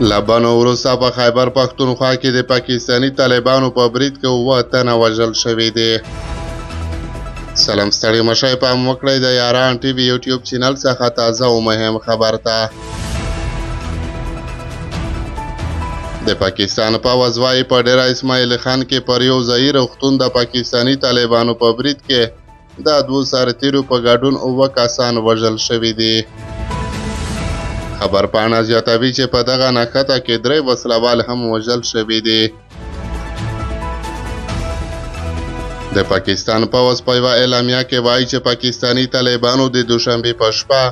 له بنو وروسته په خیبر پښتونخوا کې د پاکستاني طالبانو په برید کې 7 تنه وژل شوي دي. سلام ستړي مشئ پام وکړئ د یاران ټي وي یوټیوب چینل څخه تازه او مهم خبر ته. د پاکستان پوځ وايي په ډیره اسماعیل خان کې پر یو ځایي روغتون د پاکستاني طالبانو په برید کې د 2 سرتیرو په ګډون 7 کسان وژل شوي دي. خبرپاڼه زیاتوي چې په دغه نښته کې 3 وسلوال هم وژل شوي دي. د پاکستان پوځ په یوه اعلامیه کې وایي چې پاکستاني طالبانو د دوشنبې په شپه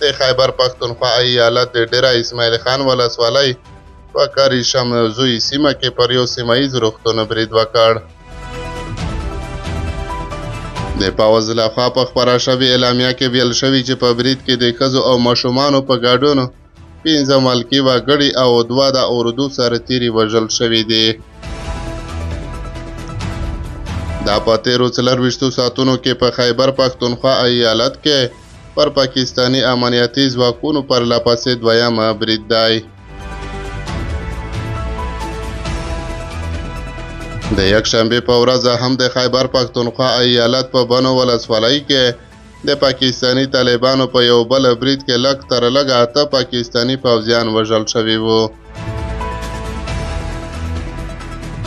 د خیبر پښتونخوا ایالت د ډیره اسماعیل خان ولسوالۍ په کاریشم زوی سیمه کې پر یو سیمه ییز روغتون برید وکړ. د پوځ لخوا په خپره شوې اعلامیه کې ویل شوي چې په برید کې د ښځو او ماشومانو په ګډون 15 ملکي وګړي او 2 د اردو سرتیري وژل شوي دي. دا په تیرو 24 ساعتونو کې په خیبر پښتونخوا ایالت کې پر پاکستاني امنیتي ځواکونو پرله پسې دویمه برید دی. د یکشنبې په ورځ هم د خیبر پښتونخوا ایالت په بنو ولسوالۍ کې د پاکستاني طالبانو په یو بل برید کې لږ تر لږه 8 پاکستاني پوځیان وژل شوي وو.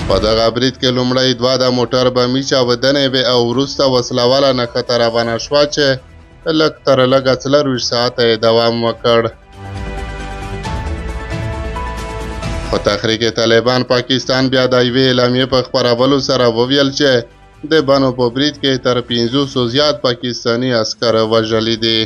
په دغه برید کې لومړی 2 د موټر بمي چاودنې وې او وروسته وسلواله نښته روانه شوه چې لږ تر لږه 24 ساعته یې دوام وکړ. خو تحریک طالبان پاکستان بیا د یوې اعلامیې په خپرولو سره وویل چې د بنو په برید کې تر 500 زیات پاکستاني عسکر وژلي دي.